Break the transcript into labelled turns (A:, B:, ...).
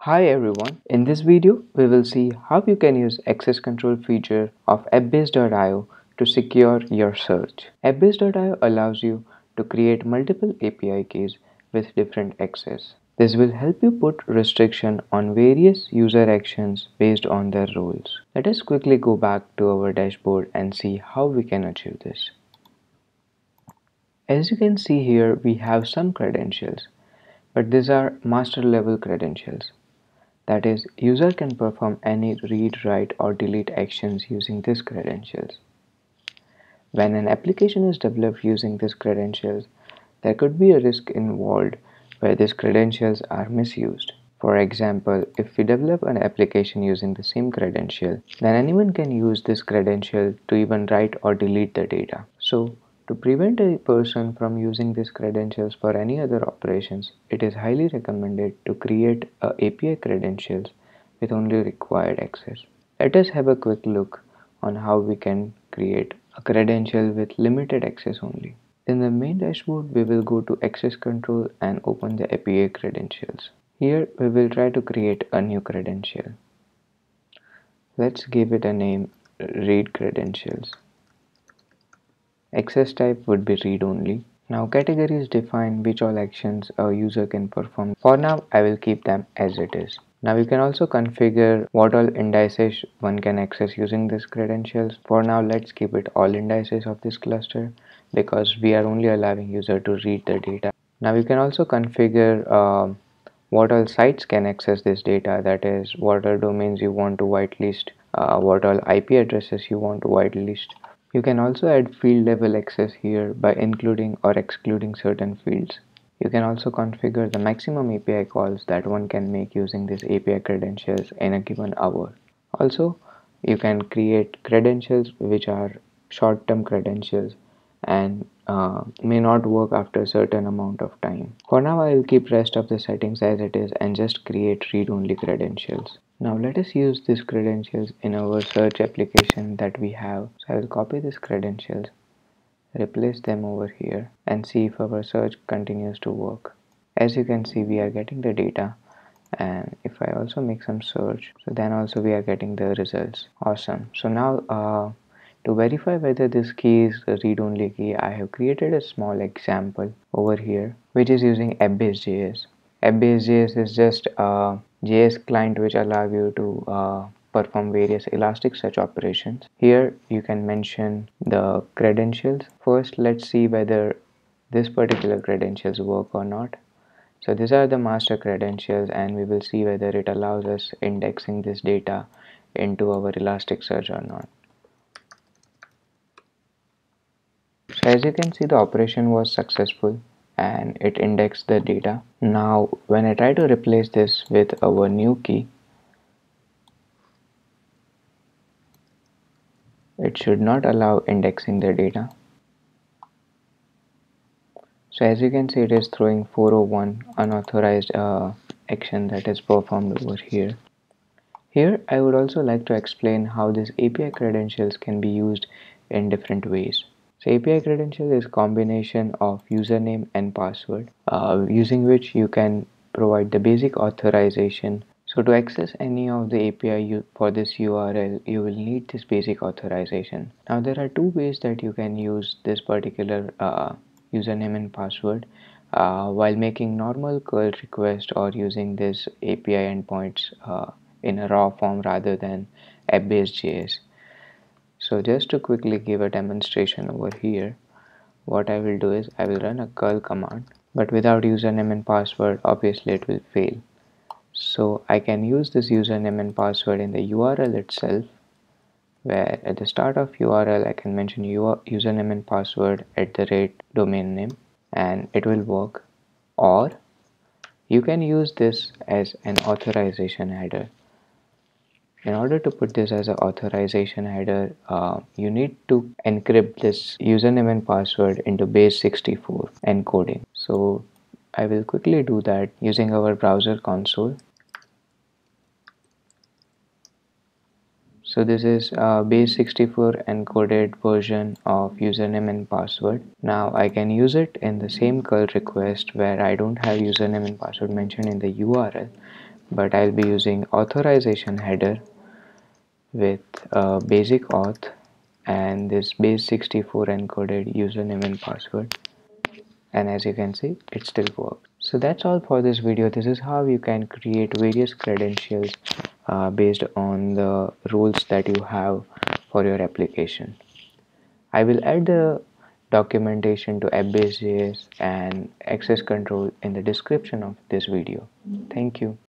A: Hi everyone, in this video we will see how you can use access control feature of appbase.io to secure your search. Appbase.io allows you to create multiple API keys with different access. This will help you put restriction on various user actions based on their roles. Let us quickly go back to our dashboard and see how we can achieve this. As you can see here, we have some credentials, but these are master level credentials. That is, user can perform any read, write or delete actions using these credentials. When an application is developed using these credentials, there could be a risk involved where these credentials are misused. For example, if we develop an application using the same credential, then anyone can use this credential to even write or delete the data. So, to prevent a person from using these credentials for any other operations, it is highly recommended to create a API credentials with only required access. Let us have a quick look on how we can create a credential with limited access only. In the main dashboard, we will go to access control and open the API credentials. Here we will try to create a new credential. Let's give it a name, read credentials. Access type would be read only. Now categories define which all actions a user can perform. For now, I will keep them as it is. Now you can also configure what all indices one can access using these credentials. For now, let's keep it all indices of this cluster because we are only allowing user to read the data. Now you can also configure what all sites can access this data, that is what all domains you want to whitelist, what all IP addresses you want to whitelist. You can also add field level access here by including or excluding certain fields. You can also configure the maximum API calls that one can make using these API credentials in a given hour. Also, you can create credentials which are short-term credentials and may not work after a certain amount of time. For now, I will keep rest of the settings as it is and just create read-only credentials. Now let us use these credentials in our search application that we have. So I will copy these credentials, replace them over here and see if our search continues to work. As you can see, we are getting the data, and if I also make some search, so then also we are getting the results. Awesome. So now to verify whether this key is a read-only key, I have created a small example over here which is using appbase.js. Appbase.js is just a JS client which allows you to perform various Elasticsearch operations. Here you can mention the credentials. First, let's see whether this particular credentials work or not. So these are the master credentials and we will see whether it allows us indexing this data into our Elasticsearch or not. So as you can see, the operation was successful and it indexed the data. Now when I try to replace this with our new key, it should not allow indexing the data. So as you can see, it is throwing 401 unauthorized action that is performed over here. Here I would also like to explain how these API credentials can be used in different ways. So API credential is a combination of username and password using which you can provide the basic authorization. So to access any of the API for this URL, you will need this basic authorization. Now there are two ways that you can use this particular username and password while making normal curl request or using this API endpoints in a raw form rather than app-based.js. So just to quickly give a demonstration over here, what I will do is I will run a curl command, but without username and password, obviously it will fail. So I can use this username and password in the URL itself, where at the start of URL I can mention your username and password @ domain name and it will work. Or you can use this as an authorization header. In order to put this as an authorization header, you need to encrypt this username and password into base64 encoding. So I will quickly do that using our browser console. So this is base64 encoded version of username and password. Now I can use it in the same curl request where I don't have username and password mentioned in the URL, but I'll be using authorization header with basic auth and this base64 encoded username and password, and as you can see it still works. So that's all for this video. This is how you can create various credentials based on the rules that you have for your application. I will add the documentation to app.base.js and access control in the description of this video. Thank you.